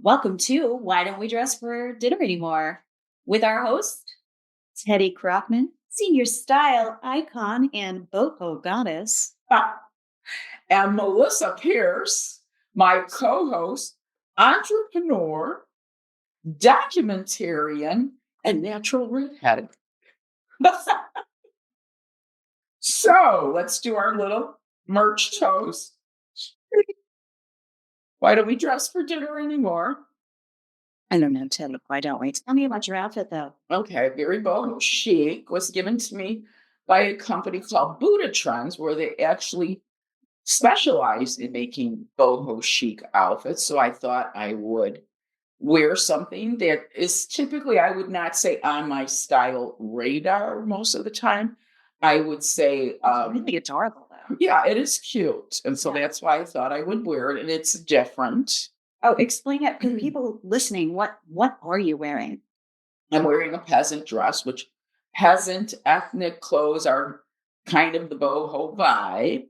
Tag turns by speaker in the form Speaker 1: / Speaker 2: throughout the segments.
Speaker 1: Welcome to Why Don't We Dress for Dinner Anymore? With our host, Teddy Krochman, senior style icon and boho goddess.
Speaker 2: And Melissa Pierce, my co-host, entrepreneur, documentarian, and natural redhead. So let's do our little merch toast. Why don't we dress for dinner anymore?
Speaker 1: I don't know, Teddy. Why don't we? Tell me about your outfit, though.
Speaker 2: Okay, very boho chic was given to me by a company called Buddha Trends, where they actually specialize in making boho chic outfits. So I thought I would wear something that is typically, I would not say on my style radar most of the time. I would say,
Speaker 1: Really adorable, though.
Speaker 2: yeah, it is cute. And so that's why I thought I would wear it. And it's different.
Speaker 1: Oh, explain it for people listening. What are you wearing?
Speaker 2: I'm wearing a peasant dress, which peasant ethnic clothes are kind of the boho vibe.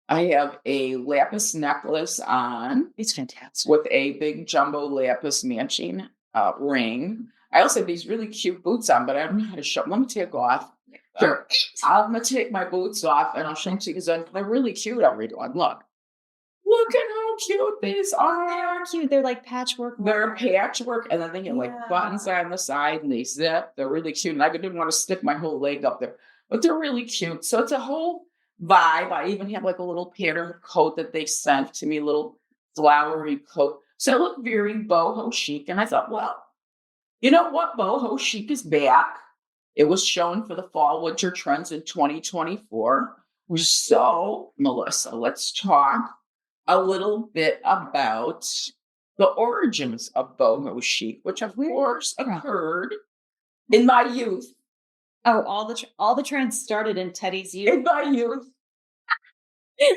Speaker 2: I have a lapis necklace on.
Speaker 1: It's fantastic.
Speaker 2: With a big jumbo lapis matching ring. I also have these really cute boots on, but I don't know how to show. Let me take off. Sure. I'm going to take my boots off and I'll show them to you because they're really cute everyone. Look at how cute these are.
Speaker 1: They're cute. They're like patchwork.
Speaker 2: They're patchwork, and then they get like buttons on the side and they zip. They're really cute. And I didn't want to stick my whole leg up there, but they're really cute. So it's a whole vibe. I even have like a little pattern coat that they sent to me, a little flowery coat. So I look very boho chic. And I thought, well, you know what? Boho chic is back. It was shown for the fall winter trends in 2024. So, Melissa, let's talk a little bit about the origins of boho chic, which of course occurred in my youth.
Speaker 1: Oh, all the trends started in Teddy's youth.
Speaker 2: In my youth.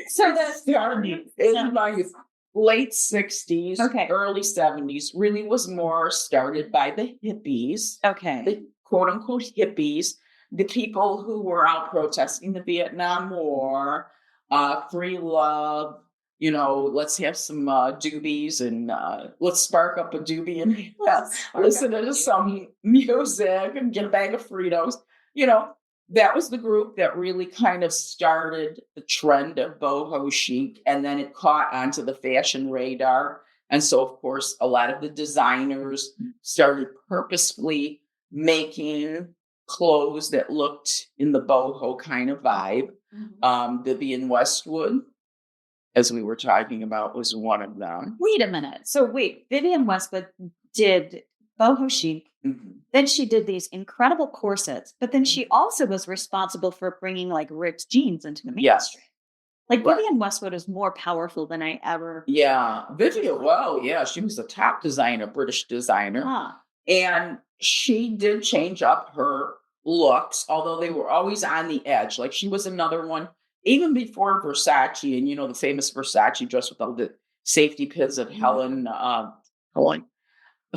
Speaker 1: So that's
Speaker 2: in my youth. Late 60s, early 70s, really was more started by the hippies.
Speaker 1: Okay.
Speaker 2: The quote unquote hippies, the people who were out protesting the Vietnam War, free love, let's have some doobies and let's spark up a doobie and listen to some music and get a bag of Fritos. That was the group that really kind of started the trend of boho chic, and then it caught onto the fashion radar. And so, of course, a lot of the designers started purposefully making clothes that looked in the boho kind of vibe. Vivienne Westwood, as we were talking about, was one of them.
Speaker 1: Wait a minute. So Vivienne Westwood did boho chic. Mm-hmm. Then she did these incredible corsets, but then she also was responsible for bringing like ripped jeans into the mainstream. Like Vivienne Westwood is more powerful than I ever.
Speaker 2: Yeah, Vivienne. Well, yeah, she was a top designer, British designer, and she did change up her looks, although they were always on the edge. Like she was another one, even before Versace, and the famous Versace dress with all the safety pins that Helen.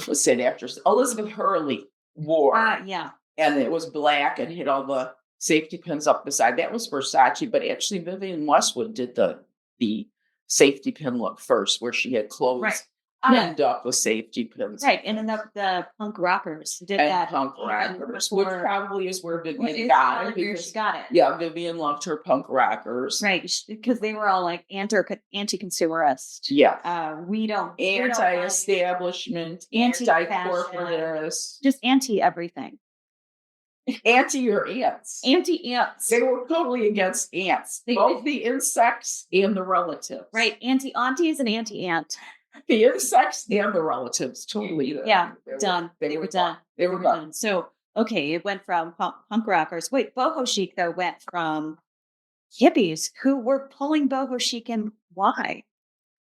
Speaker 2: What's that actress? Elizabeth Hurley wore. And it was black and had all the safety pins up the side. That was Versace, but actually Vivienne Westwood did the safety pin look first, where she had clothes pinned up with safety pins.
Speaker 1: Right, and then the punk rockers did that.
Speaker 2: Punk rockers, which probably is where Vivienne got it.
Speaker 1: Got it.
Speaker 2: Yeah, Vivienne loved her punk rockers.
Speaker 1: Right, because they were all like anti-consumerist.
Speaker 2: Yeah.
Speaker 1: We don't...
Speaker 2: Anti-establishment, anti-corporatist.
Speaker 1: Just anti-everything.
Speaker 2: Anti your ants.
Speaker 1: Anti-ants.
Speaker 2: They were totally against ants. Both the insects and the relatives.
Speaker 1: Right, anti-aunties and anti-ant.
Speaker 2: The insects and the relatives, totally.
Speaker 1: Yeah, done. They were done.
Speaker 2: They were done.
Speaker 1: So, okay, it went from punk rockers. Wait, boho chic, though, went from hippies who were pulling boho chic, and why?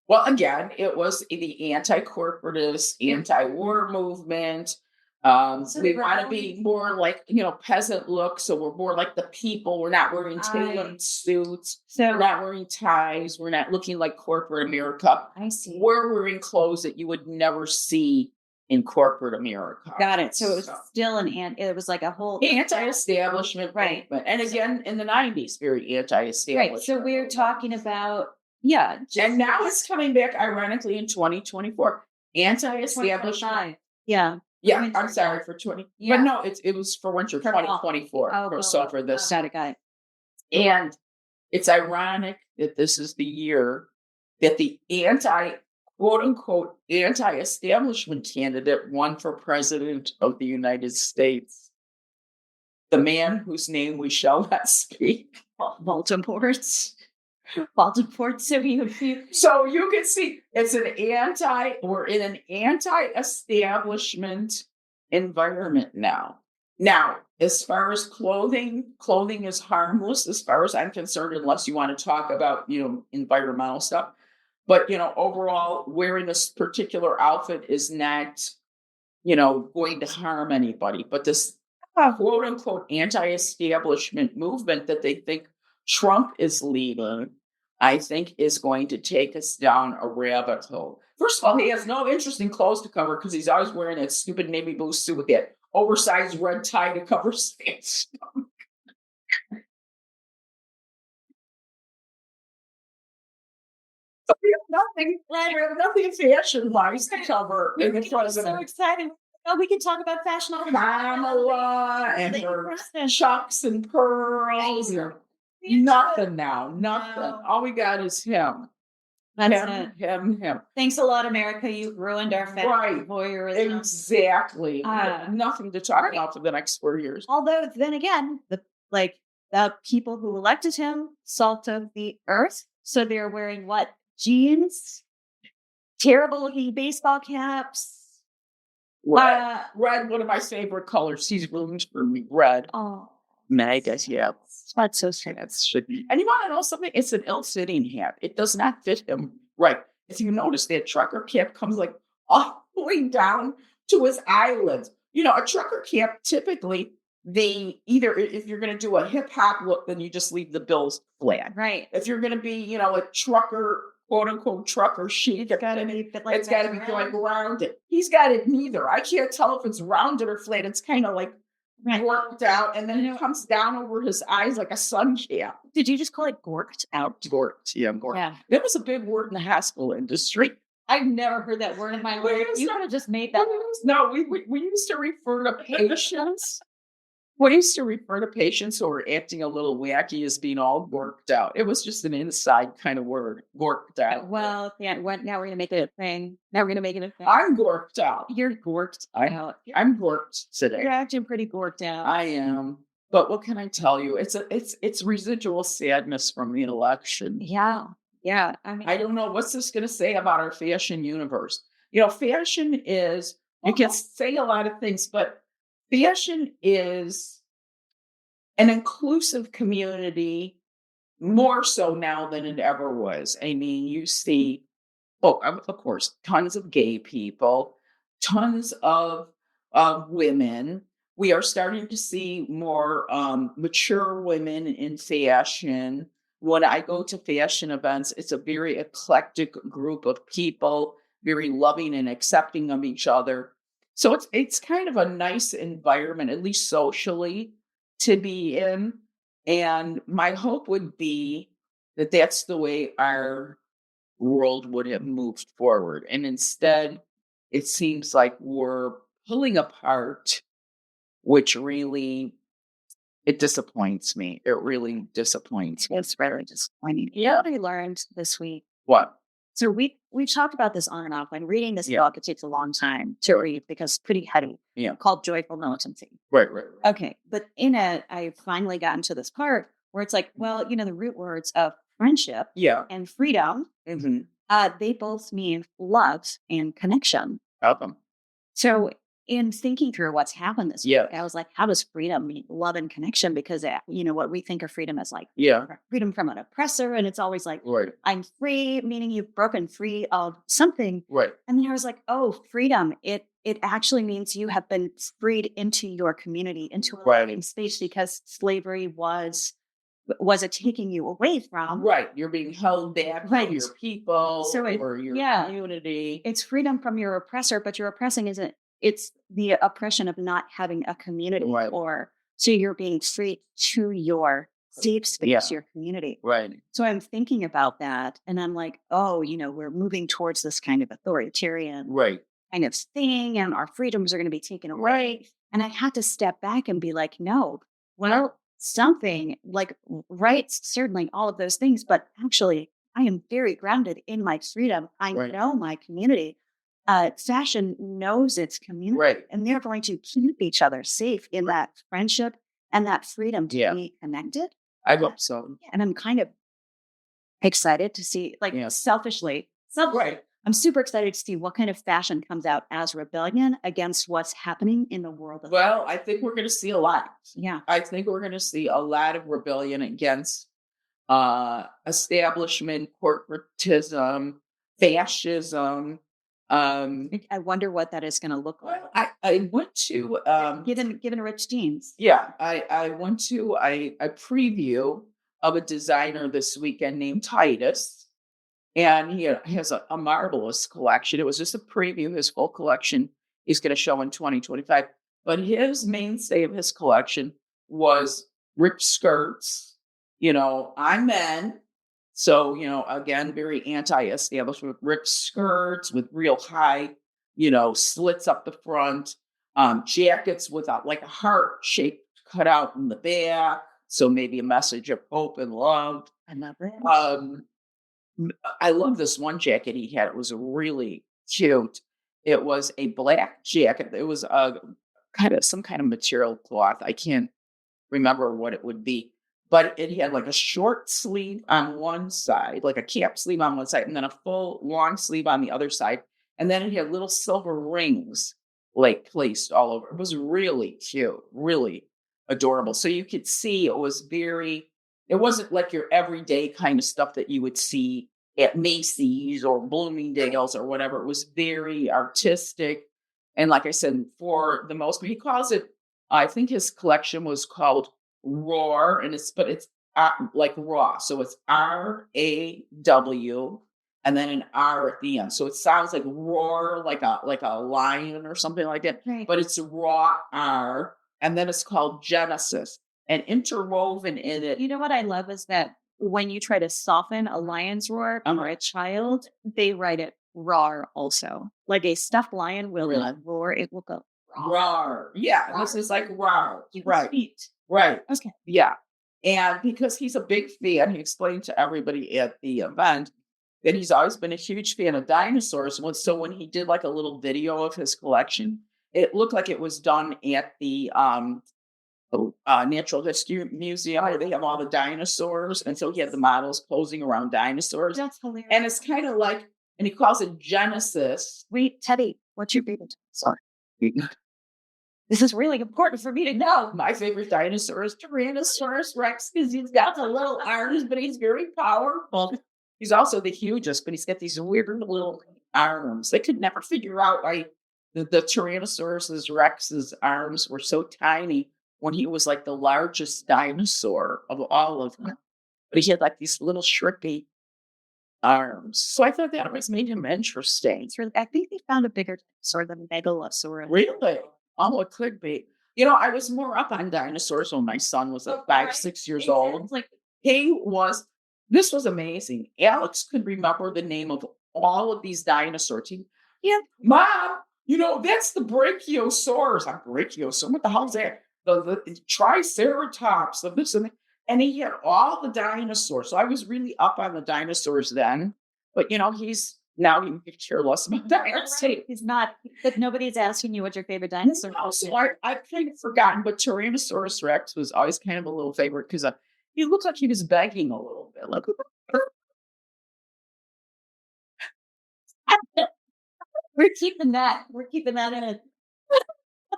Speaker 2: Well, again, it was the anti-corporatist, anti-war movement. We want to be more like, peasant look. So we're more like the people. We're not wearing tailored suits. We're not wearing ties. We're not looking like corporate America.
Speaker 1: I see.
Speaker 2: We're wearing clothes that you would never see in corporate America.
Speaker 1: Got it. So it was still it was like a whole
Speaker 2: anti-establishment movement. And again, in the 90s, very anti-establishment.
Speaker 1: Right. So we're talking about,
Speaker 2: and now it's coming back, ironically, in 2024. anti-establishment.
Speaker 1: Yeah.
Speaker 2: Yeah,
Speaker 1: Winter.
Speaker 2: I'm sorry for 20.
Speaker 1: Yeah.
Speaker 2: But no, it was for winter
Speaker 1: For fall.
Speaker 2: 2024. So for this.
Speaker 1: Got it.
Speaker 2: And it's ironic that this is the year that the quote unquote, anti-establishment candidate won for president of the United States. The man whose name we shall not speak.
Speaker 1: Voldemort. So
Speaker 2: you can see it's we're in an anti-establishment environment now. Now, as far as clothing is harmless as far as I'm concerned, unless you want to talk about, environmental stuff. But, overall, wearing this particular outfit is not, going to harm anybody. But this quote unquote anti-establishment movement that they think Trump is leading, I think is going to take us down a rabbit hole. First of all, he has no interest in clothes to cover because he's always wearing that stupid navy blue suit with that oversized red tie to cover his face. We have nothing fashion-wise to cover in the president.
Speaker 1: So excited. Oh, we can talk about fashion all the time.
Speaker 2: Kamala and her chucks and pearls. Nothing now. Nothing.
Speaker 1: No.
Speaker 2: All we got is him.
Speaker 1: That's
Speaker 2: Him.
Speaker 1: Thanks a lot, America. You've ruined our fashion voyeurism.
Speaker 2: Exactly. Nothing to talk about for the next 4 years.
Speaker 1: Although, then again, the people who elected him, salt of the earth. So they're wearing what? Jeans, terrible looking baseball caps.
Speaker 2: Red, one of my favorite colors. He's ruined for me. Red.
Speaker 1: Oh,
Speaker 2: mega, yeah.
Speaker 1: That's so strange.
Speaker 2: And you want to know something? It's an ill-fitting hat. It does not fit him right. If you notice, that trucker cap comes like all the way down to his eyelids. A trucker cap typically, if you're going to do a hip hop look, then you just leave the bills flat.
Speaker 1: Right.
Speaker 2: If you're going to be, a trucker, quote unquote trucker chic, it's got to be going rounded. He's got it neither. I can't tell if it's rounded or flat. It's kind of like worked out, and then it comes down over his eyes like a sun cap.
Speaker 1: Did you just call it gorked out?
Speaker 2: Gorked, yeah, gorked.
Speaker 1: Yeah.
Speaker 2: That was a big word in the hospital industry.
Speaker 1: I've never heard that word in my life. You could have just made that.
Speaker 2: No, we used to refer to patients. We used to refer to patients who were acting a little wacky as being all gorked out. It was just an inside kind of word, gorked out.
Speaker 1: Well, yeah. Now we're gonna make it a thing. I'm
Speaker 2: gorked out.
Speaker 1: You're gorked out.
Speaker 2: I'm gorked today.
Speaker 1: You're acting pretty gorked out.
Speaker 2: I am. But what can I tell you? It's residual sadness from the election.
Speaker 1: Yeah. Yeah.
Speaker 2: I don't know what's this going to say about our fashion universe. Fashion is, you can say a lot of things, but fashion is an inclusive community more so now than it ever was. I mean, you see, of course, tons of gay people, tons of women. We are starting to see more mature women in fashion. When I go to fashion events, it's a very eclectic group of people, very loving and accepting of each other. So it's kind of a nice environment, at least socially, to be in. And my hope would be that that's the way our world would have moved forward. And instead, it seems like we're pulling apart, which really, it disappoints me. It really disappoints me.
Speaker 1: It's very disappointing.
Speaker 2: Yeah.
Speaker 1: What I learned this week.
Speaker 2: What?
Speaker 1: So we talked about this on and off. When reading this book, it takes a long time to read because it's pretty heavy.
Speaker 2: Yeah.
Speaker 1: Called Joyful Militancy.
Speaker 2: Right.
Speaker 1: Okay. But in it, I finally gotten to this part where it's like, well, the root words of friendship and freedom, they both mean love and connection.
Speaker 2: Them.
Speaker 1: So in thinking through what's happened this week, I was like, how does freedom mean love and connection? Because, what we think of freedom as like freedom from an oppressor. And it's always like, I'm free, meaning you've broken free of something.
Speaker 2: Right.
Speaker 1: And then I was like, oh, freedom. It actually means you have been freed into your community, into a living space, because slavery was it taking you away from?
Speaker 2: Right. You're being held back from your people or your community.
Speaker 1: It's freedom from your oppressor, but your oppressing it's the oppression of not having a community so you're being free to your safe space, your community.
Speaker 2: Right.
Speaker 1: So I'm thinking about that and I'm like, oh, we're moving towards this kind of authoritarian kind of thing and our freedoms are going to be taken away. And I had to step back and be like, no, well, something like rights, certainly all of those things, but actually I am very grounded in my freedom. I know my community. Fashion knows its community and they're going to keep each other safe in that friendship and that freedom to be connected.
Speaker 2: I hope so.
Speaker 1: And I'm kind of excited to see, selfishly, I'm super excited to see what kind of fashion comes out as rebellion against what's happening in the world.
Speaker 2: Well, I think we're going to see a lot.
Speaker 1: Yeah.
Speaker 2: I think we're going to see a lot of rebellion against establishment, corporatism, fascism.
Speaker 1: I wonder what that is going to look like.
Speaker 2: I went to
Speaker 1: given rich genes.
Speaker 2: Yeah, I went to a preview of a designer this weekend named Titus. And he has a marvelous collection. It was just a preview. His full collection he's going to show in 2025. But his mainstay of his collection was ripped skirts. I'm men. So, again, very anti-establishment, ripped skirts with real high, slits up the front, jackets with a heart shape cut out in the back. So maybe a message of hope and love.
Speaker 1: I love it.
Speaker 2: I love this one jacket he had. It was really cute. It was a black jacket. It was some kind of material cloth. I can't remember what it would be, but it had a short sleeve on one side, like a cap sleeve on one side, and then a full long sleeve on the other side. And then it had little silver rings placed all over. It was really cute, really adorable. So you could see it wasn't like your everyday kind of stuff that you would see at Macy's or Bloomingdale's or whatever. It was very artistic. And like I said, for the most part, he calls it, I think his collection was called Roar, and it's like raw. So it's RAW and then an R at the end. So it sounds like roar, like a lion or something like that.
Speaker 1: Right.
Speaker 2: But it's raw R. And then it's called Genesis. And interwoven in it.
Speaker 1: You know what I love is that when you try to soften a lion's roar for a child, they write it roar also. Like a stuffed lion will not roar, it will go
Speaker 2: roar. Yeah, this is like roar. Right.
Speaker 1: Feet.
Speaker 2: Right.
Speaker 1: Okay.
Speaker 2: Yeah. And because he's a big fan, he explained to everybody at the event that he's always been a huge fan of dinosaurs. So when he did a little video of his collection, it looked like it was done at the Natural History Museum where they have all the dinosaurs. And so he had the models posing around dinosaurs.
Speaker 1: That's hilarious.
Speaker 2: And it's kind of and he calls it Genesis.
Speaker 1: Wait, Teddy, what's your favorite dinosaur? This is really important for me to know.
Speaker 2: My favorite dinosaur is Tyrannosaurus Rex because he's got the little arms, but he's very powerful. He's also the hugest, but he's got these weird little arms. They could never figure out why the Tyrannosaurus Rex's arms were so tiny when he was the largest dinosaur of all of them. But he had these little shrimpy arms. So I thought that always made him interesting.
Speaker 1: I think they found a bigger dinosaur than Megalosaurus.
Speaker 2: Really? Oh, it could be. I was more up on dinosaurs when my son was 5-6 years old. This was amazing. Alex could remember the name of all of these dinosaurs. Yeah, Mom, that's the Brachiosaurus. Brachiosaurus. What the hell is that? The Triceratops of this and that. And he had all the dinosaurs. So I was really up on the dinosaurs then. But, he's now he could care less about dinosaurs.
Speaker 1: Right. He's not, but nobody's asking you what your favorite dinosaur is.
Speaker 2: So I've kind of forgotten, but Tyrannosaurus Rex was always kind of a little favorite because he looked like he was begging a little bit.
Speaker 1: We're keeping that in it.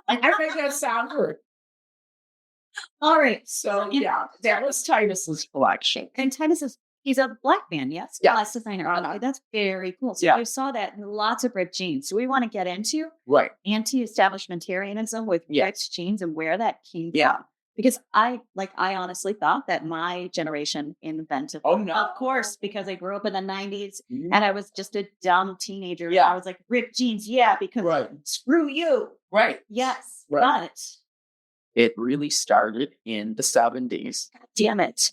Speaker 2: I make that sound good.
Speaker 1: All right.
Speaker 2: So yeah, that was Titus's collection.
Speaker 1: And Titus he's a black man, yes?
Speaker 2: Yeah.
Speaker 1: Glass designer. Okay, that's very cool. So I saw that in lots of ripped jeans. So we want to get into anti-establishmentarianism with ripped jeans and where that came from. Because I honestly thought that my generation invented.
Speaker 2: Oh no!
Speaker 1: Of course, because I grew up in the 90s and I was just a dumb teenager.
Speaker 2: Yeah.
Speaker 1: I was like, ripped jeans, because screw you.
Speaker 2: Right.
Speaker 1: Yes.
Speaker 2: Right.
Speaker 1: But
Speaker 2: It really started in the 70s.
Speaker 1: Damn it.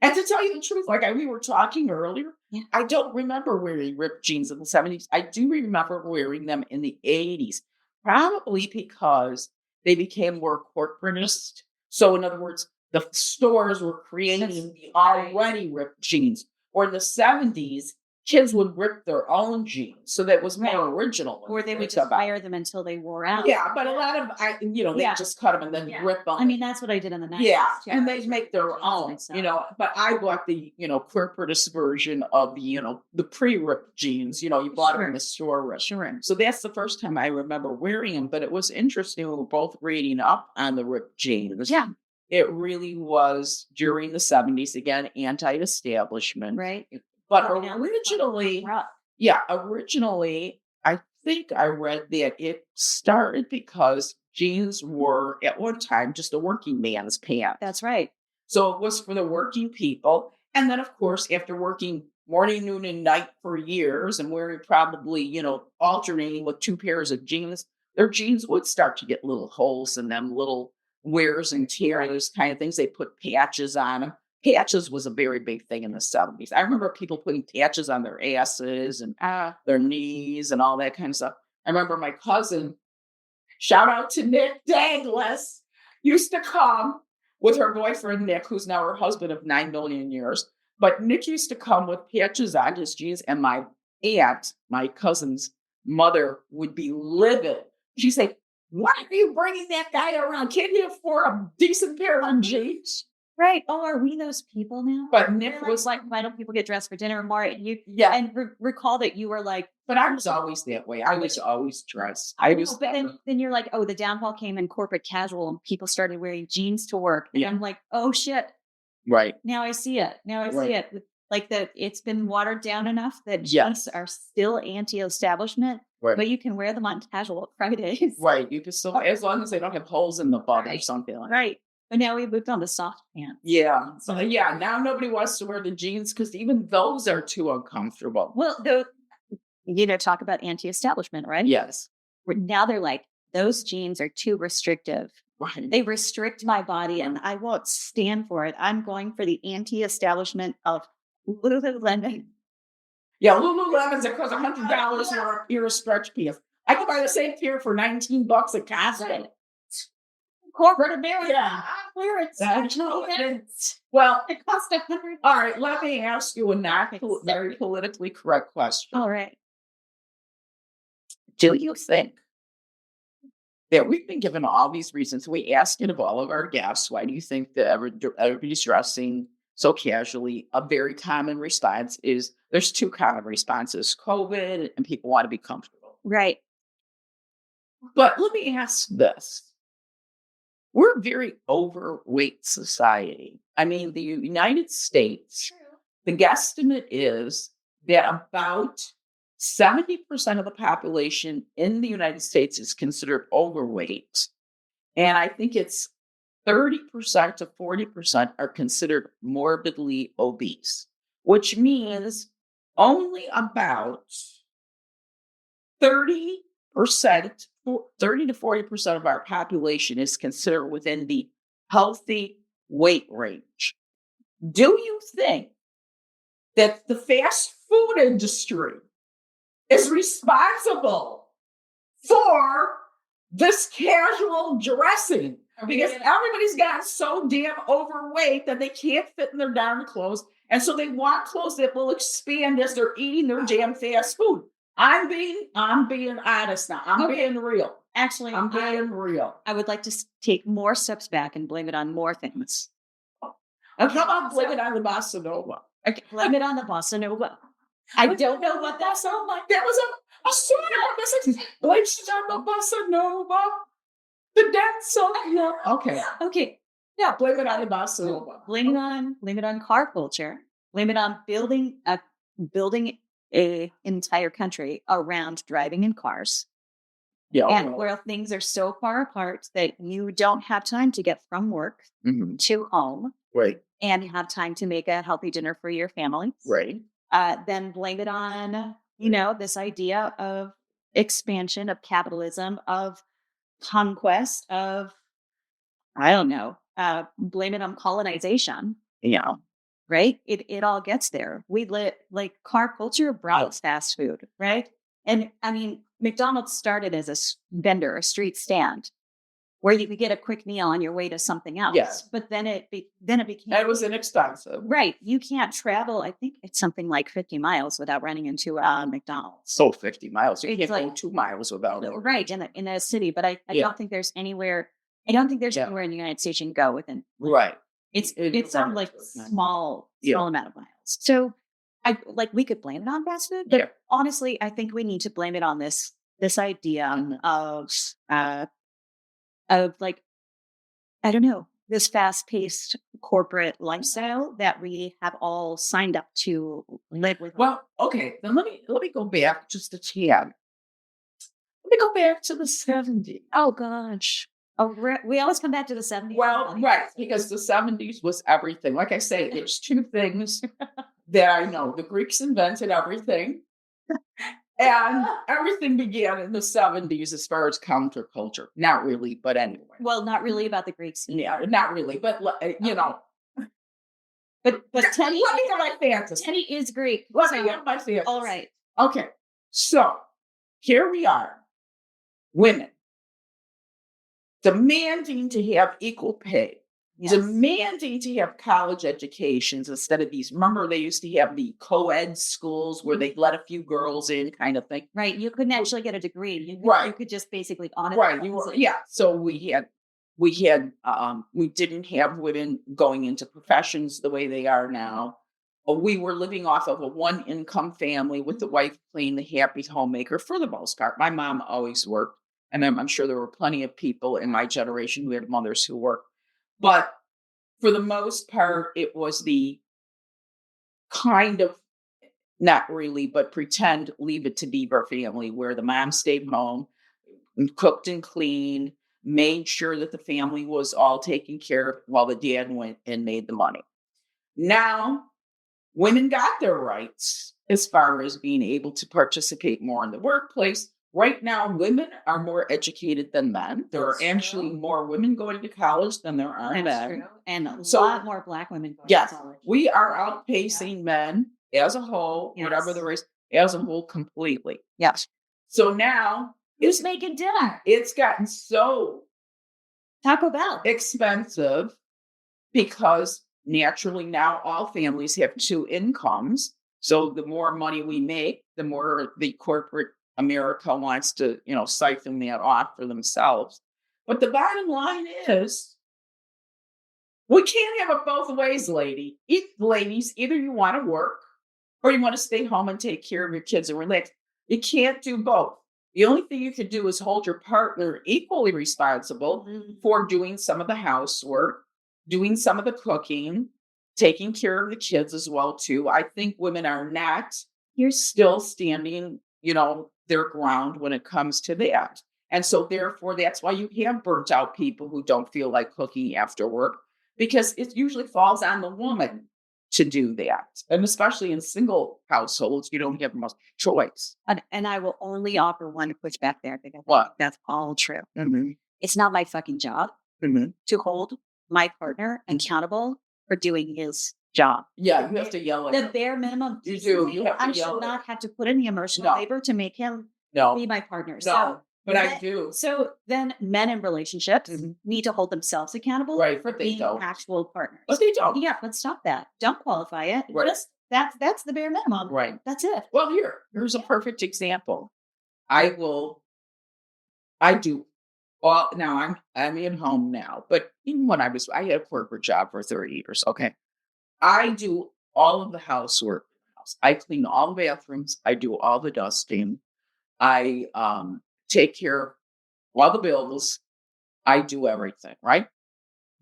Speaker 2: And to tell you the truth, like we were talking earlier,
Speaker 1: Yeah.
Speaker 2: I don't remember wearing ripped jeans in the 70s. I do remember wearing them in the 80s, probably because they became more corporatist. So, in other words, the stores were creating the already ripped jeans. Or in the 70s, kids would rip their own jeans. So that was more original.
Speaker 1: Or they would just fire them until they wore out.
Speaker 2: Yeah, but a lot of, they just cut them and then rip them.
Speaker 1: I mean, that's what I did in the 90s.
Speaker 2: Yeah, and they make their own, but I bought the, corporatist version of the pre-ripped jeans, you bought them in the store. Ripped.
Speaker 1: Sure.
Speaker 2: So that's the first time I remember wearing them, but it was interesting. We were both reading up on the ripped jeans.
Speaker 1: Yeah.
Speaker 2: It really was during the 70s, again, anti-establishment.
Speaker 1: Right.
Speaker 2: But originally, I think I read that it started because jeans were at one time just a working man's pants.
Speaker 1: That's right.
Speaker 2: So it was for the working people. And then, of course, after working morning, noon, and night for years and wearing probably, alternating with 2 pairs of jeans, their jeans would start to get little holes in them, little wears and tears kind of things. They put patches on them. Patches was a very big thing in the 70s. I remember people putting patches on their asses and their knees and all that kind of stuff. I remember my cousin, shout out to Nick Douglas, used to come with her boyfriend, Nick, who's now her husband of 9 million years. But Nick used to come with patches on his jeans, and my aunt, my cousin's mother, would be livid. She'd say, "Why are you bringing that guy around? Can't he afford a decent pair of jeans?"
Speaker 1: Right. Oh, are we those people now?
Speaker 2: But Nick was
Speaker 1: like, why don't people get dressed for dinner more? And you,
Speaker 2: and
Speaker 1: recall that you were like,
Speaker 2: but I was always that way. I was always dressed.
Speaker 1: But then you're like, oh, the downfall came in corporate casual, and people started wearing jeans to work. And I'm like, oh shit.
Speaker 2: Right.
Speaker 1: Now I see it. See it. Like that, it's been watered down enough that jeans are still anti-establishment, but you can wear them on casual Fridays.
Speaker 2: Right. You can still, as long as they don't have holes in the butt or something like that.
Speaker 1: Right. But now we moved on to soft pants.
Speaker 2: Yeah. So now nobody wants to wear the jeans because even those are too uncomfortable.
Speaker 1: Well, talk about anti-establishment, right?
Speaker 2: Yes.
Speaker 1: Now they're like, those jeans are too restrictive.
Speaker 2: Right.
Speaker 1: They restrict my body and I won't stand for it. I'm going for the anti-establishment of Lululemon.
Speaker 2: Yeah, Lululemon's that cost $100 for a pair of stretch pants. I could buy the same pair for $19 at Costco.
Speaker 1: Corporate America.
Speaker 2: Where it's well,
Speaker 1: it cost $100.
Speaker 2: All right, let me ask you a not very politically correct question.
Speaker 1: All right.
Speaker 2: Do you think that we've been given all these reasons? We ask it of all of our guests. Why do you think that everybody's dressing so casually? A very common response is there's 2 common responses: COVID and people want to be comfortable.
Speaker 1: Right.
Speaker 2: But let me ask this. We're a very overweight society. I mean, the United States, the guesstimate is that about 70% of the population in the United States is considered overweight. And I think it's 30% to 40% are considered morbidly obese, which means only about 30% 30 to 40% of our population is considered within the healthy weight range. Do you think that the fast food industry is responsible for this casual dressing? Because everybody's gotten so damn overweight that they can't fit in their darn clothes. And so they want clothes that will expand as they're eating their damn fast food. I'm being honest now. I'm being real.
Speaker 1: Actually,
Speaker 2: I'm being real.
Speaker 1: I would like to take more steps back and blame it on more things.
Speaker 2: Okay. How about blame it on the bossa nova?
Speaker 1: Okay. Blame it on the bossa nova. I don't know what that sounds like.
Speaker 2: That was a song about the 60s. Blame it on the bossa nova. The dance song. Yeah. Okay.
Speaker 1: Yeah.
Speaker 2: Blame it on the bossa nova.
Speaker 1: Blame it on car culture. Blame it on building a entire country around driving in cars.
Speaker 2: Yeah.
Speaker 1: And where things are so far apart that you don't have time to get from work to home.
Speaker 2: Right.
Speaker 1: And have time to make a healthy dinner for your family.
Speaker 2: Right.
Speaker 1: Then blame it on, this idea of expansion, of capitalism, of conquest, of I don't know. Blame it on colonization.
Speaker 2: Yeah.
Speaker 1: Right? It all gets there. We like car culture brought us fast food, right? And I mean, McDonald's started as a vendor, a street stand, where you could get a quick meal on your way to something else.
Speaker 2: Yes.
Speaker 1: But then it became.
Speaker 2: It was inexpensive.
Speaker 1: Right. You can't travel. I think it's something like 50 miles without running into a McDonald's.
Speaker 2: So 50 miles. You
Speaker 1: It's
Speaker 2: can't go 2 miles without it.
Speaker 1: Right in a city, but I don't think there's anywhere. I don't think there's anywhere in the United States you can go within.
Speaker 2: Right.
Speaker 1: It's not like small amount of miles. So we could blame it on fast food, but honestly, I think we need to blame it on this idea of like, I don't know, this fast-paced corporate lifestyle that we have all signed up to live with.
Speaker 2: Well, okay, then let me go back just a tad. Let me go back to the 70s.
Speaker 1: Oh gosh. Oh, we always come back to the 70s.
Speaker 2: Well, right, because the 70s was everything. Like I say, there's two things that I know. The Greeks invented everything. And everything began in the 70s as far as counterculture. Not really, but anyway.
Speaker 1: Well, not really about the Greeks.
Speaker 2: Yeah, not really, but you know.
Speaker 1: But Teddy,
Speaker 2: let me get my fantasy.
Speaker 1: Teddy is Greek.
Speaker 2: Let me get my fantasy.
Speaker 1: All right.
Speaker 2: Okay, so here we are, women demanding to have equal pay. Yes. Demanding to have college educations instead of these. Remember, they used to have the co-ed schools where they let a few girls in, kind of thing.
Speaker 1: Right. You couldn't actually get a degree. You could just basically audit.
Speaker 2: Right. So we didn't have women going into professions the way they are now. We were living off of a one income family with the wife playing the happy homemaker for the most part. My mom always worked, and I'm sure there were plenty of people in my generation who had mothers who worked. But for the most part, it was the kind of, not really, but pretend leave it to Beaver family where the mom stayed home and cooked and cleaned, made sure that the family was all taken care of while the dad went and made the money. Now, women got their rights as far as being able to participate more in the workplace. Right now, women are more educated than men. There are actually more women going to college than there are men.
Speaker 1: And a lot more Black women going to college.
Speaker 2: We are outpacing men as a whole, whatever the race, as a whole completely.
Speaker 1: Yes.
Speaker 2: So now,
Speaker 1: who's making dinner?
Speaker 2: It's gotten so
Speaker 1: Taco Bell
Speaker 2: expensive because naturally now all families have two incomes. So the more money we make, the more the corporate America wants to, siphon that off for themselves. But the bottom line is, we can't have it both ways, ladies. Either you want to work or you want to stay home and take care of your kids and relax. You can't do both. The only thing you can do is hold your partner equally responsible for doing some of the housework, doing some of the cooking, taking care of the kids as well, too. I think women are not, you're still standing, their ground when it comes to that. And so therefore, that's why you have burnt out people who don't feel like cooking after work, because it usually falls on the woman to do that. And especially in single households, you don't have much choice.
Speaker 1: And I will only offer one pushback there because that's all true.
Speaker 2: Mm-hmm.
Speaker 1: It's not my fucking job to hold my partner accountable for doing his job.
Speaker 2: Yeah, you have to yell at
Speaker 1: the bare minimum.
Speaker 2: You do. You have to
Speaker 1: I should not have to put in the emotional labor to make him be my partner.
Speaker 2: No, but I do.
Speaker 1: So then men in relationships need to hold themselves accountable for being actual partners.
Speaker 2: But they don't.
Speaker 1: Yeah, let's stop that. Don't qualify it.
Speaker 2: Right.
Speaker 1: That's the bare minimum.
Speaker 2: Right.
Speaker 1: That's it.
Speaker 2: Well, here's a perfect example. I do all now. I'm at home now, but even when I had a corporate job for 30 years. Okay. I do all of the housework in the house. I clean all the bathrooms. I do all the dusting. I take care of all the bills. I do everything, right?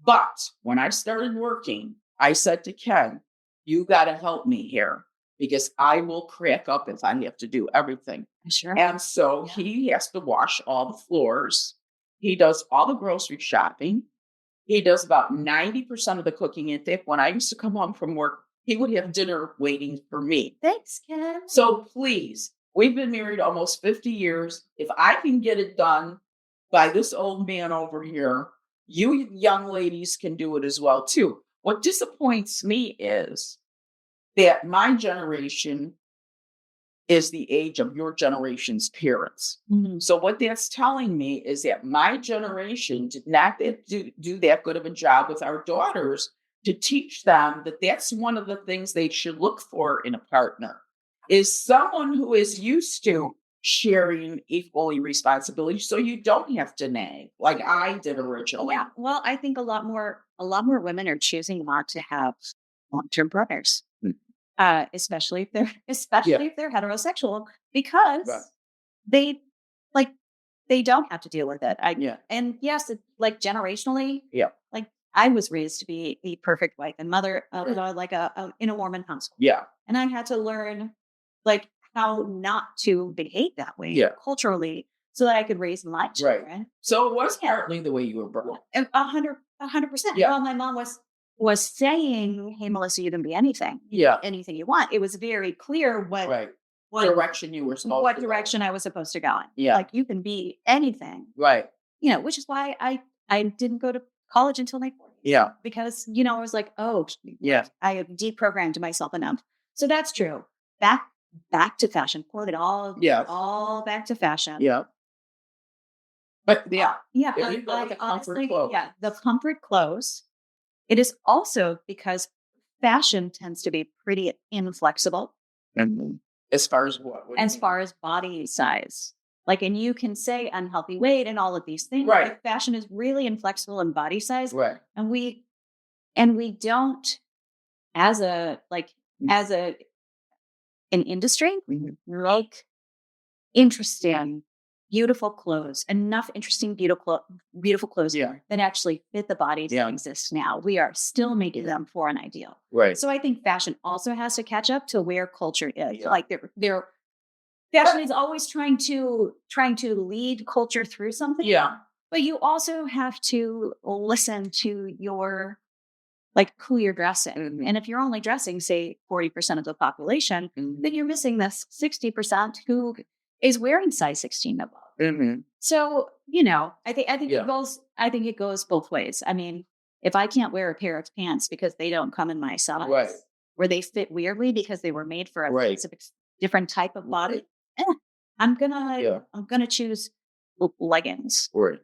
Speaker 2: But when I started working, I said to Ken, you got to help me here because I will crack up if I have to do everything.
Speaker 1: Sure.
Speaker 2: And so he has to wash all the floors. He does all the grocery shopping. He does about 90% of the cooking. In fact, when I used to come home from work, he would have dinner waiting for me.
Speaker 1: Thanks, Ken.
Speaker 2: So please, we've been married almost 50 years. If I can get it done by this old man over here, You young ladies can do it as well too. What disappoints me is that my generation is the age of your generation's parents.
Speaker 1: Mhm.
Speaker 2: So what that's telling me is that my generation did not do that good of a job with our daughters to teach them that that's one of the things they should look for in a partner is someone who is used to sharing equally responsibility so you don't have to nag like I did originally.
Speaker 1: Yeah. Well, I think a lot more women are choosing not to have long-term partners. Especially if they're
Speaker 2: Yeah.
Speaker 1: especially if they're heterosexual because
Speaker 2: Right.
Speaker 1: they like they don't have to deal with it.
Speaker 2: Yeah.
Speaker 1: And yes, like generationally,
Speaker 2: Yeah.
Speaker 1: like I was raised to be the perfect wife and mother of like in a Mormon household.
Speaker 2: Yeah.
Speaker 1: And I had to learn like how not to behave that way
Speaker 2: Yeah.
Speaker 1: culturally so that I could raise my
Speaker 2: Right.
Speaker 1: children.
Speaker 2: So it was partly the way you were brought up.
Speaker 1: And 100%.
Speaker 2: Yeah.
Speaker 1: Well, my mom was saying, "Hey, Melissa, you can be anything. You can
Speaker 2: Yeah.
Speaker 1: be anything you want." It was very clear
Speaker 2: Right.
Speaker 1: what
Speaker 2: Direction you were supposed
Speaker 1: what
Speaker 2: to go.
Speaker 1: direction I was supposed to go in.
Speaker 2: Yeah.
Speaker 1: Like you can be anything,
Speaker 2: Right.
Speaker 1: which is why I didn't go to college until my 40s.
Speaker 2: Yeah.
Speaker 1: Because I was like, oh,
Speaker 2: Yeah.
Speaker 1: I have deprogrammed myself enough. So that's true. Back to fashion. Pull it all back to fashion.
Speaker 2: Yeah. But yeah.
Speaker 1: Yeah,
Speaker 2: If you go with the comfort
Speaker 1: honestly,
Speaker 2: clothes.
Speaker 1: yeah, the comfort clothes. It is also because fashion tends to be pretty inflexible
Speaker 2: And as far as what? What do you
Speaker 1: as
Speaker 2: mean?
Speaker 1: far as body size. Like, and you can say unhealthy weight and all of these things.
Speaker 2: Right.
Speaker 1: But fashion is really inflexible in body size,
Speaker 2: Right.
Speaker 1: and we don't as a an industry make interesting, beautiful clothes, enough interesting, beautiful clothes
Speaker 2: Yeah.
Speaker 1: that actually fit the bodies that exist now. We are still making them for an ideal.
Speaker 2: Right.
Speaker 1: So I think fashion also has to catch up to where culture is.
Speaker 2: Yeah.
Speaker 1: Like they're fashion is always trying to lead culture through something.
Speaker 2: Yeah.
Speaker 1: But you also have to listen to your like who you're dressing.
Speaker 2: Mhm.
Speaker 1: And if you're only dressing, say, 40% of the population, then you're missing this 60% who is wearing size 16 above.
Speaker 2: Mm-hmm.
Speaker 1: So, I think
Speaker 2: Yeah.
Speaker 1: it goes both ways. I mean, if I can't wear a pair of pants because they don't come in my size,
Speaker 2: Right.
Speaker 1: or they fit weirdly because they were made for a
Speaker 2: Right.
Speaker 1: specific different type of body, I'm gonna choose leggings.
Speaker 2: Right.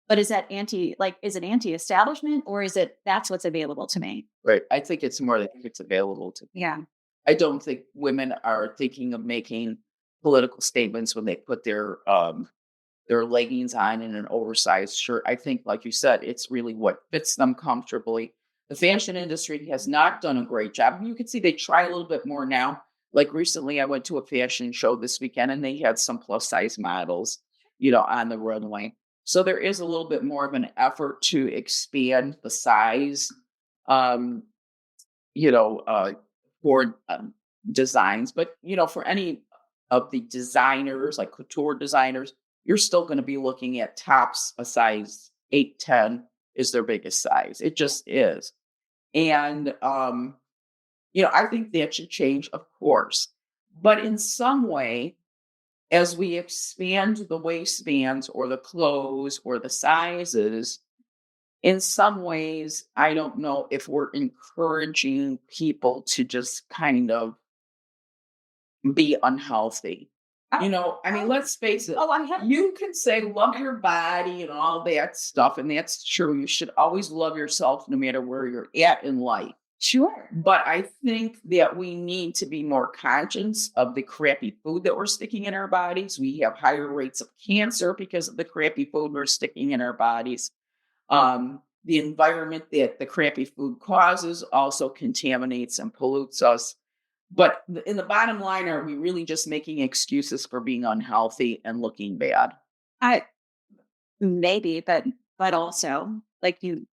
Speaker 1: But is that is it anti-establishment or is it that's what's available to me?
Speaker 2: Right. I think it's more that it's available to.
Speaker 1: Yeah.
Speaker 2: I don't think women are thinking of making political statements when they put their leggings on and an oversized shirt. I think, like you said, it's really what fits them comfortably. The fashion industry has not done a great job. You can see they try a little bit more now. Like recently, I went to a fashion show this weekend and they had some plus size models, on the runway. So there is a little bit more of an effort to expand the size, um, for designs. But, for any of the designers, like couture designers, you're still going to be looking at tops a size 8, 10 is their biggest size. It just is. And, I think that should change, of course. But in some way, as we expand the waistbands or the clothes or the sizes, in some ways, I don't know if we're encouraging people to just kind of be unhealthy. I mean, let's face it.
Speaker 1: Oh, I have.
Speaker 2: You can say love your body and all that stuff, and that's true. You should always love yourself no matter where you're at in life.
Speaker 1: Sure.
Speaker 2: But I think that we need to be more conscious of the crappy food that we're sticking in our bodies. We have higher rates of cancer because of the crappy food we're sticking in our bodies. The environment that the crappy food causes also contaminates and pollutes us. But in the bottom line, are we really just making excuses for being unhealthy and looking bad?
Speaker 1: Maybe, but also like you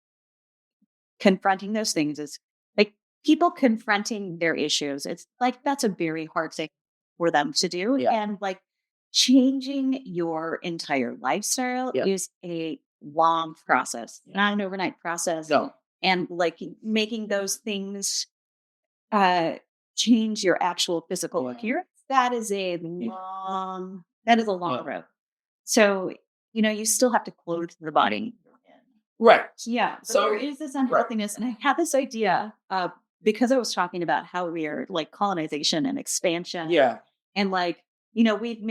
Speaker 1: confronting those things is like people confronting their issues. It's like that's a very hard thing for them to do.
Speaker 2: Yeah.
Speaker 1: And like changing your entire lifestyle is a long process, not an overnight process.
Speaker 2: No.
Speaker 1: And like making those things change your actual physical appearance, that is a long road. So, you still have to clothe the body
Speaker 2: Right.
Speaker 1: Yeah.
Speaker 2: So-
Speaker 1: So there is this unhealthiness. And I had this idea because I was talking about how we are like colonization and expansion.
Speaker 2: Yeah.
Speaker 1: And like, we've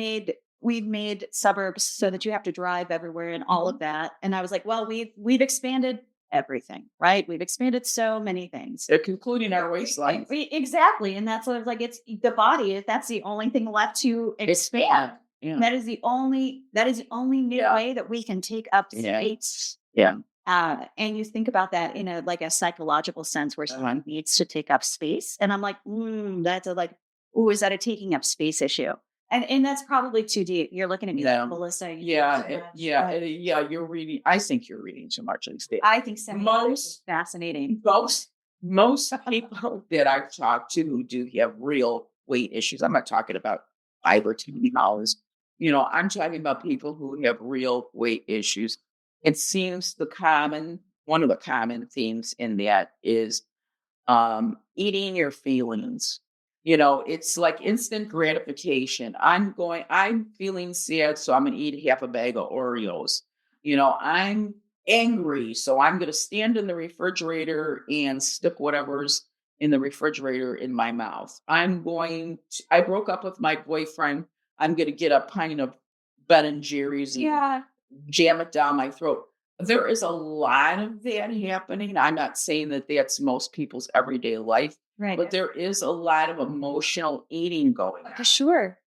Speaker 1: made suburbs so that you have to drive everywhere and all of that. And I was like, well, we've expanded everything, right? We've expanded so many things.
Speaker 2: Concluding our waistline.
Speaker 1: Exactly. And that's sort of like it's the body, if that's the only thing left to expand.
Speaker 2: Yeah.
Speaker 1: That is the only new
Speaker 2: Yeah.
Speaker 1: way that we can take up
Speaker 2: Yeah.
Speaker 1: space.
Speaker 2: Yeah.
Speaker 1: And you think about that in a psychological sense where someone needs to take up space. And I'm like, that's is that a taking up space issue? And that's probably too deep. You're looking at me like Melissa.
Speaker 2: You're reading. I think you're reading too much of these things.
Speaker 1: I think is fascinating.
Speaker 2: Most people that I've talked to who do have real weight issues, I'm not talking about 5 or 10 pounds. I'm talking about people who have real weight issues. It seems one of the common themes in that is eating your feelings. It's like instant gratification. I'm feeling sad, so I'm going to eat half a bag of Oreos. I'm angry, so I'm going to stand in the refrigerator and stick whatever's in the refrigerator in my mouth. I broke up with my boyfriend. I'm going to get a pint of Ben and Jerry's and jam it down my throat. There is a lot of that happening. I'm not saying that that's most people's everyday life.
Speaker 1: Right.
Speaker 2: But there is a lot of emotional eating going on.
Speaker 1: Sure.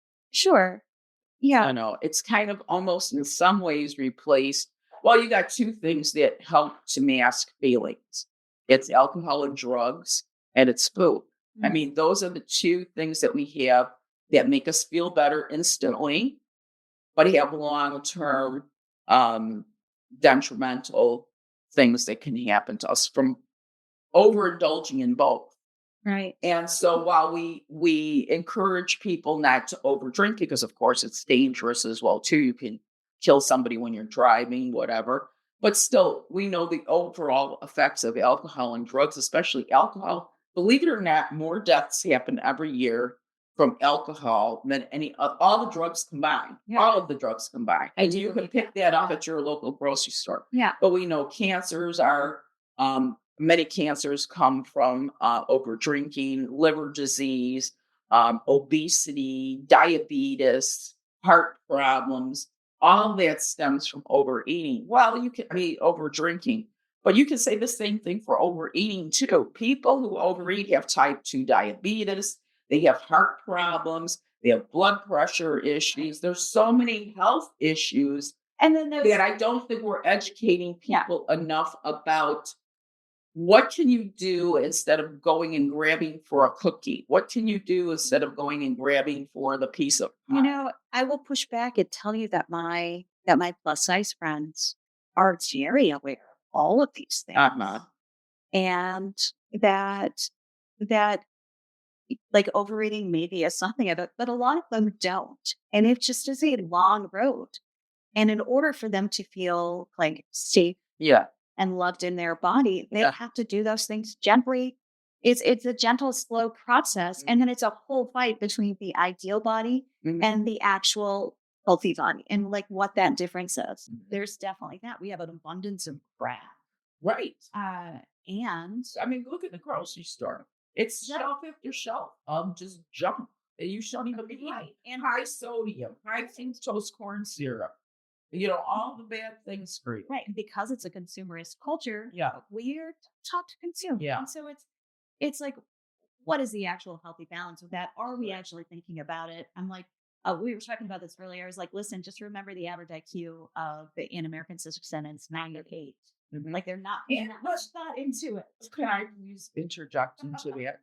Speaker 1: Yeah.
Speaker 2: I know. It's kind of almost in some ways replaced. Well, you got 2 things that help to mask feelings. It's alcohol and drugs, and it's food. I mean, those are the 2 things that we have that make us feel better instantly, but have long-term detrimental things that can happen to us from overindulging in both.
Speaker 1: Right.
Speaker 2: And so while we encourage people not to overdrink, because of course it's dangerous as well too. You can kill somebody when you're driving, whatever. But still, we know the overall effects of alcohol and drugs, especially alcohol. Believe it or not, more deaths happen every year from alcohol than all the drugs combined. Yeah. All of the drugs combined. And you can pick that up at your local grocery store.
Speaker 1: Yeah.
Speaker 2: But we know cancers are many cancers come from over drinking, liver disease, obesity, diabetes, heart problems. All that stems from overeating. Well, you can be over drinking, but you can say the same thing for overeating too. People who overeat have type 2 diabetes. They have heart problems. They have blood pressure issues. There's so many health issues,
Speaker 1: and then
Speaker 2: that I don't think we're educating people enough about. What can you do instead of going and grabbing for a cookie? What can you do instead of going and grabbing for the piece of pie?
Speaker 1: I will push back and tell you that my plus size friends are very aware of all of these things. And that like overeating maybe is something of it, but a lot of them don't. And it just is a long road. And in order for them to feel like safe and loved in their body, they have to do those things gently. It's a gentle, slow process. And then it's a whole fight between the ideal body and the actual healthy body and like what that difference is. There's definitely that. We have an abundance of crap.
Speaker 2: Right.
Speaker 1: And
Speaker 2: I mean, look at the grocery store. It's shelf after shelf of just junk. You shouldn't even be right. And high sodium, high fructose corn syrup. All the bad things for you.
Speaker 1: Right. And because it's a consumerist culture,
Speaker 2: Yeah.
Speaker 1: we're taught to consume.
Speaker 2: Yeah.
Speaker 1: And so it's like, what is the actual healthy balance with that? Are we actually thinking about it? I'm like, we were talking about this earlier. I was like, listen, just remember the average IQ of an American citizen is 98. Like they're not into it.
Speaker 2: Can I please interject into that?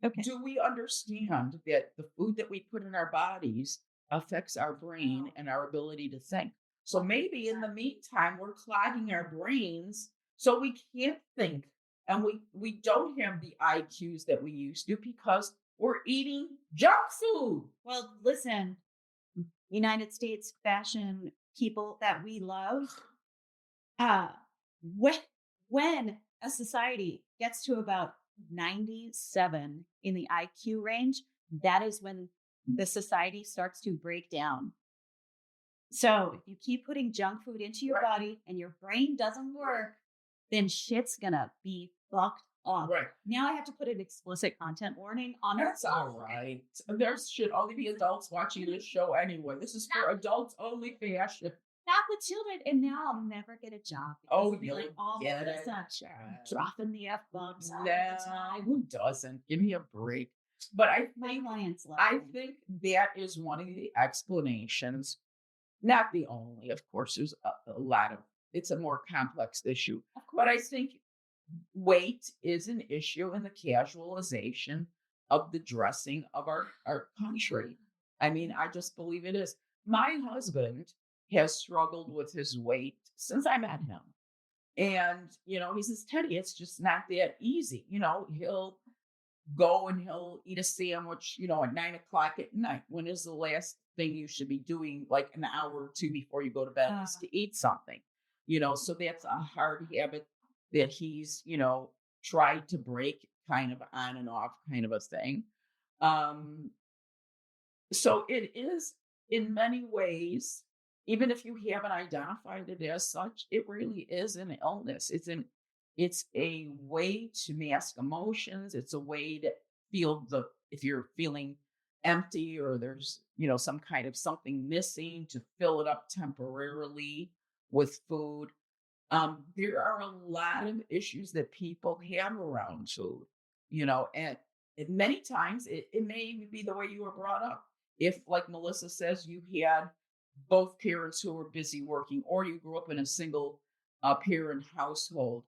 Speaker 1: Okay.
Speaker 2: Do we understand that the food that we put in our bodies affects our brain and our ability to think? So maybe in the meantime, we're clogging our brains so we can't think and we don't have the IQs that we used to because we're eating junk food.
Speaker 1: Well, listen, United States fashion people that we love, when a society gets to about 97 in the IQ range, that is when the society starts to break down. So if you keep putting junk food into your body and your brain doesn't work, then shit's gonna be fucked up.
Speaker 2: Right.
Speaker 1: Now I have to put an explicit content warning on
Speaker 2: That's all right. There should only be adults watching this show anyway. This is for adults only fashion.
Speaker 1: Not the children, and now I'll never get a job.
Speaker 2: Oh,
Speaker 1: It'll be like all
Speaker 2: get
Speaker 1: the
Speaker 2: it.
Speaker 1: such dropping the F bombs all
Speaker 2: No,
Speaker 1: the time.
Speaker 2: who doesn't? Give me a break. But
Speaker 1: My clients love
Speaker 2: I
Speaker 1: me.
Speaker 2: think that is one of the explanations. Not the only, of course. There's a lot of. It's a more complex issue.
Speaker 1: Of
Speaker 2: But I
Speaker 1: course.
Speaker 2: think weight is an issue in the casualization of the dressing of our country. I mean, I just believe it is. My husband has struggled with his weight since I met him. And, he says, Teddy, it's just not that easy. He'll go and he'll eat a sandwich, at 9 o'clock at night. When is the last thing you should be doing, like an hour or two before you go to bed, is to eat something? So that's a hard habit that he's, tried to break, kind of on and off kind of a thing. So it is in many ways, even if you haven't identified it as such, it really is an illness. It's a way to mask emotions. It's a way to feel if you're feeling empty or there's, some kind of something missing, to fill it up temporarily with food. There are a lot of issues that people have around food, and many times it may even be the way you were brought up. If, like Melissa says, you had both parents who were busy working, or you grew up in a single parent household,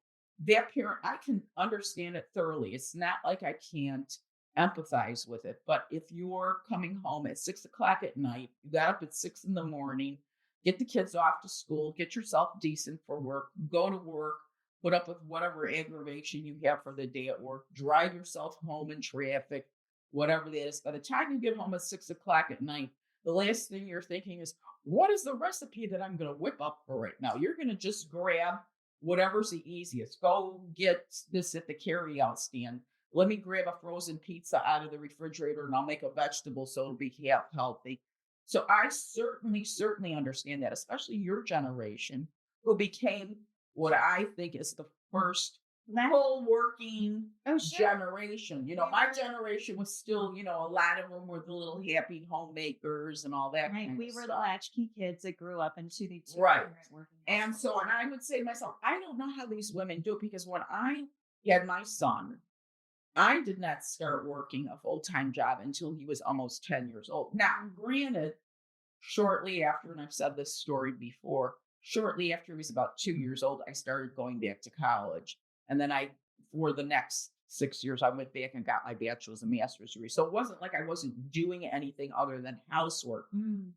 Speaker 2: that parent, I can understand it thoroughly. It's not like I can't empathize with it. But if you're coming home at 6 o'clock at night, you got up at 6 in the morning, get the kids off to school, get yourself decent for work, go to work, put up with whatever aggravation you have for the day at work, drive yourself home in traffic, whatever that is. By the time you get home at 6 o'clock at night, the last thing you're thinking is, what is the recipe that I'm going to whip up for right now? You're going to just grab whatever's the easiest. Go get this at the carry-out stand. Let me grab a frozen pizza out of the refrigerator and I'll make a vegetable so it'll be healthy. So I certainly understand that, especially your generation, who became what I think is the first full working generation. My generation was still, a lot of them were the little happy homemakers and all that.
Speaker 1: Right.
Speaker 2: Kind
Speaker 1: We
Speaker 2: of
Speaker 1: were the
Speaker 2: stuff.
Speaker 1: latchkey kids that grew up into the
Speaker 2: Right.
Speaker 1: working.
Speaker 2: And so, and I would say to myself, I don't know how these women do it, because when I had my son, I did not start working a full-time job until he was almost 10 years old. Now, granted, shortly after, and I've said this story before, shortly after he was about 2 years old, I started going back to college. And then for the next 6 years, I went back and got my bachelor's and master's degree. So it wasn't like I wasn't doing anything other than housework.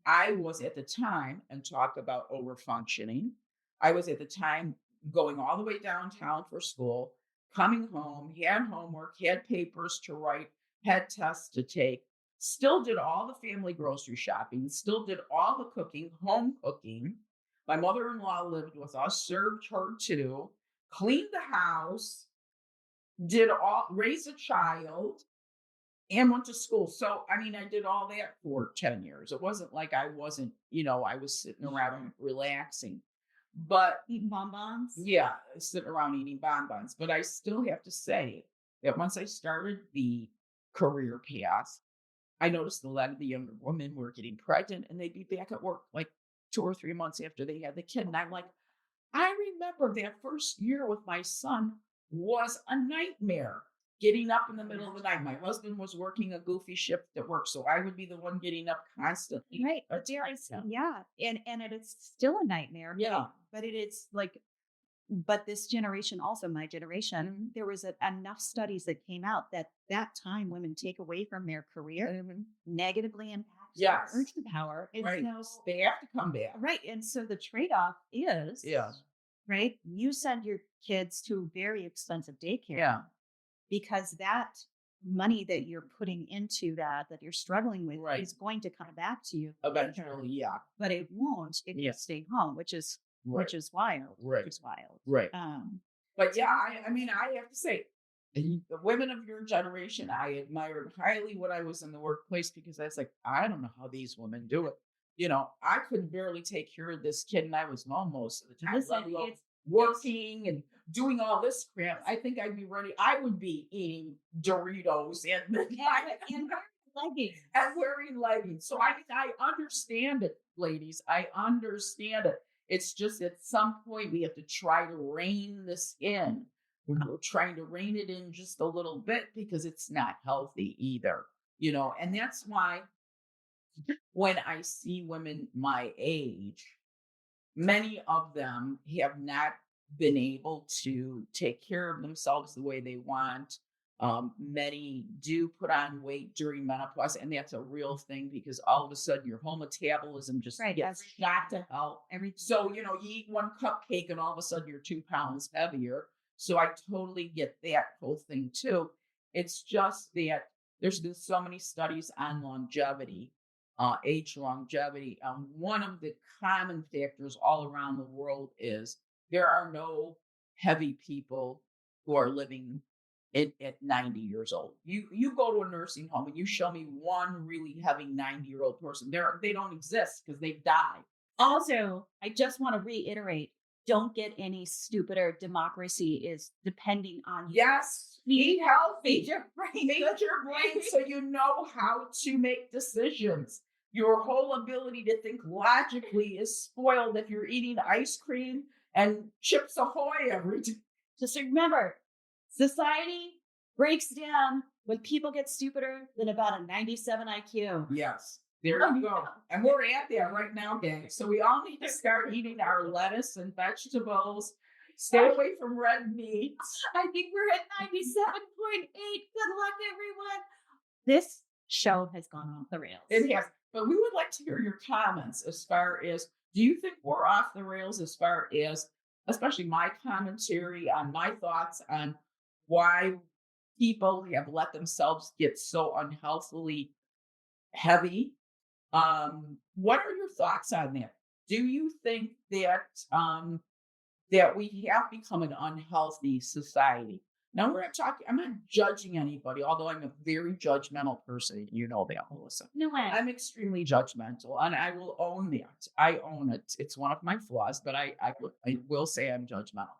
Speaker 2: I was at the time, and talk about overfunctioning, I was at the time going all the way downtown for school, coming home, had homework, had papers to write, had tests to take, still did all the family grocery shopping, still did all the cooking, home cooking. My mother-in-law lived with us, served her too, cleaned the house, raised a child, and went to school. So, I mean, I did all that for 10 years. It wasn't like I wasn't, I was sitting around relaxing. But
Speaker 1: eating bonbons.
Speaker 2: Yeah, sitting around eating bonbons. But I still have to say that once I started the career path, I noticed a lot of the younger women were getting pregnant and they'd be back at work like 2 or 3 months after they had the kid. And I'm like, I remember that first year with my son was a nightmare. Getting up in the middle of the night. My husband was working a goofy shift at work, so I would be the one getting up constantly.
Speaker 1: Right. And it is still a nightmare.
Speaker 2: Yeah.
Speaker 1: But it is like, but this generation, also my generation, there was enough studies that came out that time women take away from their career negatively impacts their urgent power. And
Speaker 2: right.
Speaker 1: So,
Speaker 2: they have to come back.
Speaker 1: Right. And so the trade-off is, right, you send your kids to very expensive daycare.
Speaker 2: Yeah.
Speaker 1: Because that money that you're putting into that you're struggling with is going to come back to you
Speaker 2: eventually. Yeah.
Speaker 1: But it won't if you stay home, which is wild.
Speaker 2: Right.
Speaker 1: Which is wild.
Speaker 2: Right. But yeah, I mean, I have to say, the women of your generation, I admired highly when I was in the workplace, because I was like, I don't know how these women do it. I couldn't barely take care of this kid, and I was home most of the time.
Speaker 1: Listen,
Speaker 2: working and doing all this crap, I think I'd be ready. I would be eating Doritos and
Speaker 1: leggings.
Speaker 2: and wearing leggings. So I mean, I understand it, ladies. I understand it. It's just at some point we have to try to rein this in. We're trying to rein it in just a little bit because it's not healthy either, and that's why when I see women my age, many of them have not been able to take care of themselves the way they want. Many do put on weight during menopause, and that's a real thing because all of a sudden your whole metabolism just gets shot to hell. So, you eat one cupcake and all of a sudden you're 2 pounds heavier. So I totally get that whole thing too. It's just that there's been so many studies on longevity, age longevity. One of the common factors all around the world is there are no heavy people who are living at 90 years old. You go to a nursing home and you show me one really heavy 90-year-old person. They don't exist because they've died.
Speaker 1: Also, I just want to reiterate, don't get any stupider. Democracy is depending on you.
Speaker 2: Yes, eat healthy. Feed your brain so you know how to make decisions. Your whole ability to think logically is spoiled if you're eating ice cream and Chips Ahoy every day.
Speaker 1: Just remember, society breaks down when people get stupider than about a 97 IQ.
Speaker 2: Yes, there you go. And we're at that right now, gang. So we all need to start eating our lettuce and vegetables. Stay away from red meat.
Speaker 1: I think we're at 97.8. Good luck, everyone. This show has gone off the rails.
Speaker 2: It has. But we would like to hear your comments as far as, do you think we're off the rails as far as, especially my commentary on my thoughts on why people have let themselves get so unhealthily heavy? What are your thoughts on that? Do you think that that we have become an unhealthy society? Now I'm not judging anybody, although I'm a very judgmental person. You know that, Melissa.
Speaker 1: No way.
Speaker 2: I'm extremely judgmental, and I will own that. I own it. It's one of my flaws, but I will say I'm judgmental.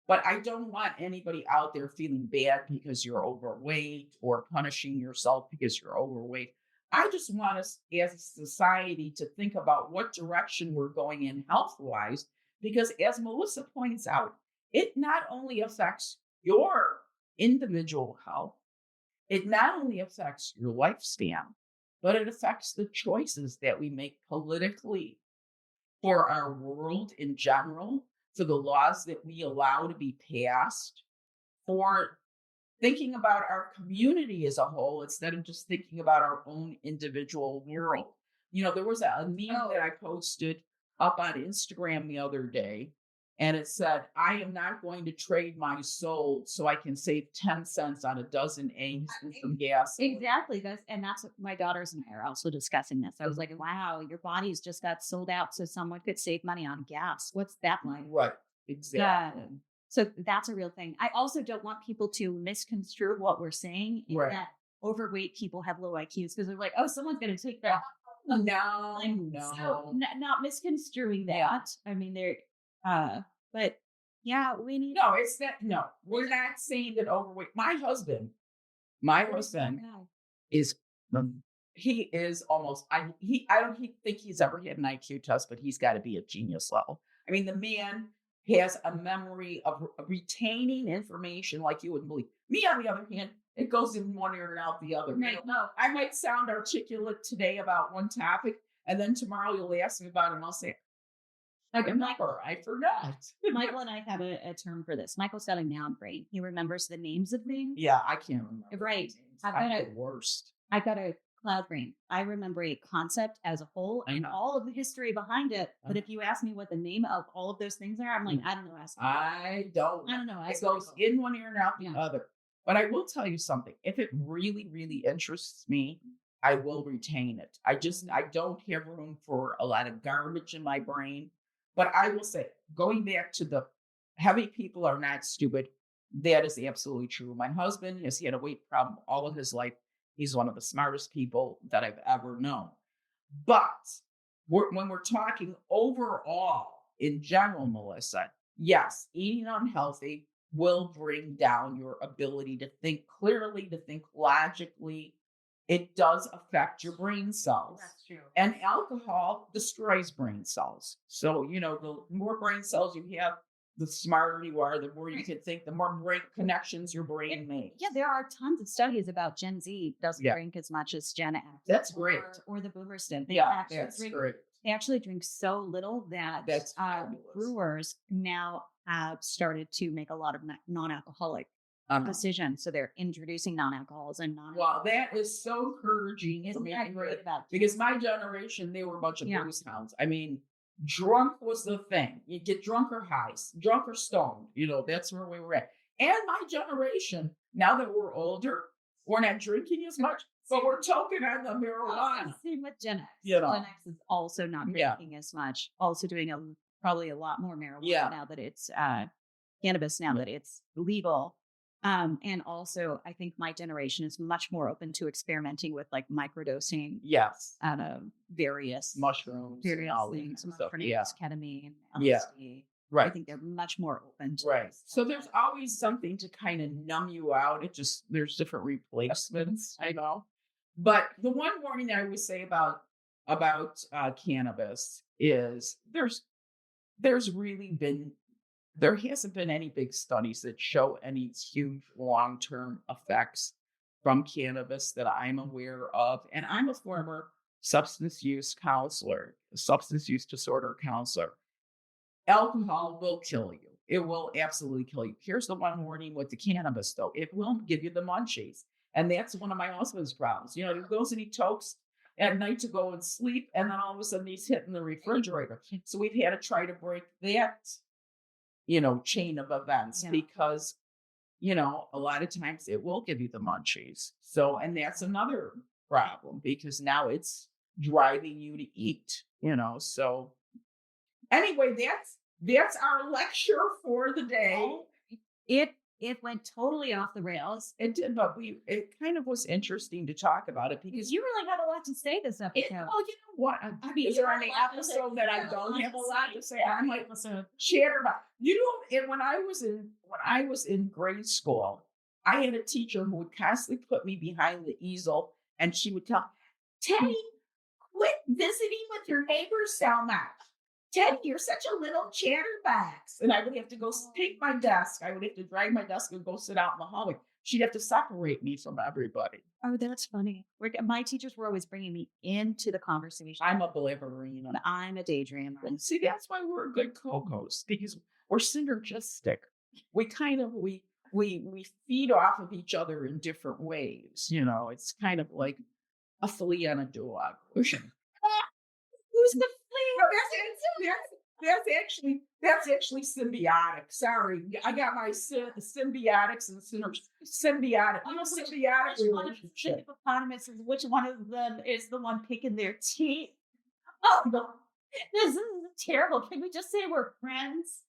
Speaker 2: But I don't want anybody out there feeling bad because you're overweight or punishing yourself because you're overweight. I just want us as a society to think about what direction we're going in health-wise, because as Melissa points out, it not only affects your individual health, it not only affects your lifespan, but it affects the choices that we make politically for our world in general, for the laws that we allow to be passed, for thinking about our community as a whole instead of just thinking about our own individual world. There was a meme that I posted up on Instagram the other day, and it said, I am not going to trade my soul so I can save 10 cents on a dozen eggs and some gas.
Speaker 1: Exactly. That's what my daughters and I are also discussing this. I was like, wow, your body's just got sold out so someone could save money on gas. What's that like?
Speaker 2: Right. Exactly.
Speaker 1: So that's a real thing. I also don't want people to misconstrue what we're saying that overweight people have low IQs because they're like, oh, someone's going to take that.
Speaker 2: No.
Speaker 1: So not misconstruing that. I mean, they're, but yeah, we need.
Speaker 2: No, it's that. No, we're not saying that overweight. My husband is, he is almost, I don't think he's ever had an IQ test, but he's got to be at genius level. I mean, the man has a memory of retaining information like you wouldn't believe. Me, on the other hand, it goes in one ear and out the other.
Speaker 1: Right.
Speaker 2: No, I might sound articulate today about one topic, and then tomorrow you'll ask me about it, and I'll say, I forgot.
Speaker 1: Michael and I have a term for this. Michael's got a noun brain. He remembers the names of things.
Speaker 2: Yeah, I can't remember.
Speaker 1: Right.
Speaker 2: I'm the worst.
Speaker 1: I've got a cloud brain. I remember a concept as a whole and all of the history behind it. But if you ask me what the name of all of those things are, I'm like, I don't know.
Speaker 2: I don't know. It goes in one ear and out the other. But I will tell you something. If it really, really interests me, I will retain it. I don't have room for a lot of garbage in my brain. But I will say, going back to the heavy people are not stupid, that is absolutely true. My husband he had a weight problem all of his life. He's one of the smartest people that I've ever known. But when we're talking overall, in general, Melissa, yes, eating unhealthy will bring down your ability to think clearly, to think logically. It does affect your brain cells.
Speaker 1: That's true.
Speaker 2: And alcohol destroys brain cells. So, the more brain cells you have, the smarter you are, the more you can think, the more brain connections your brain makes.
Speaker 1: Yeah, there are tons of studies about Gen Z doesn't
Speaker 2: Yeah.
Speaker 1: drink as much as Gen X.
Speaker 2: That's great.
Speaker 1: Or the boomers did.
Speaker 2: That's great.
Speaker 1: They actually drink so little that
Speaker 2: That's fabulous.
Speaker 1: brewers now have started to make a lot of non-alcoholic decisions. So they're introducing non-alcohols and
Speaker 2: Wow, that is so encouraging.
Speaker 1: Isn't that great about
Speaker 2: because my generation, they were a bunch of booze hounds. I mean, drunk was the thing. You get drunk or high, drunk or stoned. That's where we were at. And my generation, now that we're older, we're not drinking as much, but we're toking on the marijuana.
Speaker 1: Same with Gen X.
Speaker 2: Gen
Speaker 1: X is also not drinking as much, also doing probably a lot more marijuana now that it's cannabis, now that it's legal. And also, I think my generation is much more open to experimenting with like microdosing.
Speaker 2: Yes.
Speaker 1: Various
Speaker 2: mushrooms,
Speaker 1: various things, ketamine, LSD.
Speaker 2: Yeah. Right.
Speaker 1: I think they're much more open to
Speaker 2: this. So there's always something to kind of numb you out. There's different replacements, I know. But the one warning I would say about cannabis is there hasn't been any big studies that show any huge long-term effects from cannabis that I'm aware of. And I'm a former substance use disorder counselor. Alcohol will kill you. It will absolutely kill you. Here's the one warning with the cannabis, though. It will give you the munchies. And that's one of my husband's problems. He goes and he tokes at night to go and sleep. And then all of a sudden he's hitting the refrigerator. So we've had to try to break that, chain of events because, a lot of times it will give you the munchies. So, and that's another problem because now it's driving you to eat, so anyway, that's our lecture for the day.
Speaker 1: It went totally off the rails.
Speaker 2: It did, but it kind of was interesting to talk about it because
Speaker 1: you really had a lot to say this episode.
Speaker 2: Well, you know what? I mean, is there any episode that I don't have a lot to say? I might share about. When I was in grade school, I had a teacher who would constantly put me behind the easel, and she would tell Teddy, quit visiting with your neighbors so much. Teddy, you're such a little chatterbox. And I would have to go take my desk. I would have to drag my desk and go sit out in the hallway. She'd have to separate me from everybody.
Speaker 1: Oh, that's funny. My teachers were always bringing me into the conversation.
Speaker 2: I'm a ballerina.
Speaker 1: I'm a daydreamer.
Speaker 2: And see, that's why we're a good co-host, because we're synergistic. We kind of, we feed off of each other in different ways. It's kind of like a flea on a dog. Who's the that's actually symbiotic. Sorry, I got my symbiotics and symbiotic. Symbiotic relationship.
Speaker 1: Hippopotamuses. Which one of them is the one picking their teeth? Oh, this is terrible. Can we just say we're friends?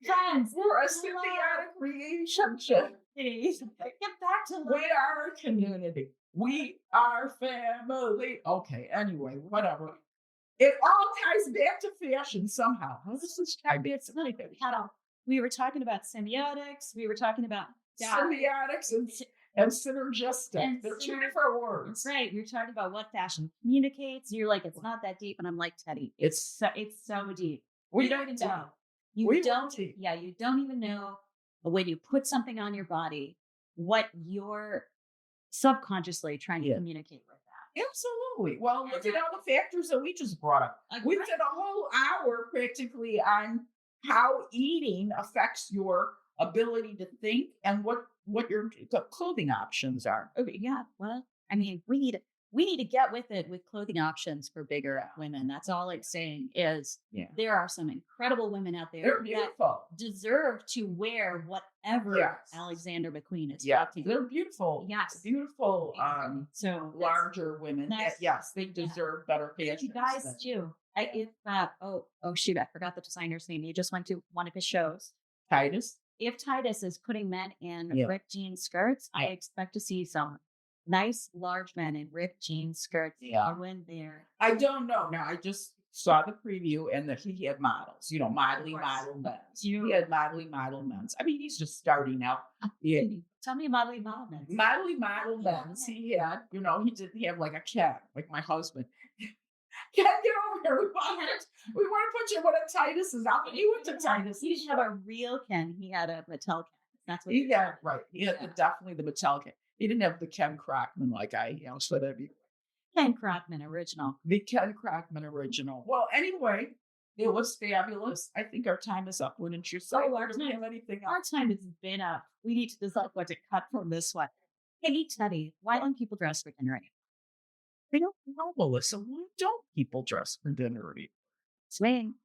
Speaker 1: Friends.
Speaker 2: We're a symbiotic relationship.
Speaker 1: Get back to
Speaker 2: we are a community. We are family. Okay. Anyway, whatever. It all ties back to fashion somehow. How does this tie back to anything?
Speaker 1: We were talking about symbiotics. We were talking about
Speaker 2: symbiotics and synergistic. They're two different words.
Speaker 1: Right. You're talking about what fashion communicates. You're like, it's not that deep. And I'm like, Teddy, it's so deep.
Speaker 2: We don't even know.
Speaker 1: You don't even know when you put something on your body, what you're subconsciously trying to communicate with.
Speaker 2: Absolutely. Well, look at all the factors that we just brought up. We did a whole hour practically on how eating affects your ability to think and what your clothing options are.
Speaker 1: Okay, yeah. Well, I mean, we need to get with it with clothing options for bigger women. That's all I'm saying is there are some incredible women out there that deserve to wear whatever Alexander McQueen is.
Speaker 2: Yeah, they're beautiful.
Speaker 1: Yes.
Speaker 2: Beautiful,
Speaker 1: so
Speaker 2: larger women. They deserve better fashion.
Speaker 1: You guys do. Shoot, I forgot the designer's name. You just went to one of his shows.
Speaker 2: Titus.
Speaker 1: If Titus is putting men in ripped jean skirts, I expect to see some nice large men in ripped jean skirts. When they're
Speaker 2: I don't know. Now I just saw the preview, and that he had models, modelly model men's. He had modelly model men's. I mean, he's just starting out. Yeah.
Speaker 1: Tell me modelly model men's.
Speaker 2: Modelly model men's. He had, he didn't have like a cat, like my husband. Ken, get over here. We want to put you in one of Titus's outfit. He went to Titus.
Speaker 1: He didn't have a real Ken. He had a Mattel Ken. That's what
Speaker 2: he had. Right. He had definitely the Mattel Ken. He didn't have the Ken Krochman like I, so that'd be
Speaker 1: Ken Krochman original.
Speaker 2: The Ken Krochman original. Well, anyway, it was fabulous. I think our time is up, wouldn't you say?
Speaker 1: Our time has been up. We need to decide what to cut from this one. Hey, Teddy, why don't people dress for dinner?
Speaker 2: I don't know, Melissa. Why don't people dress for dinner?
Speaker 1: Swing.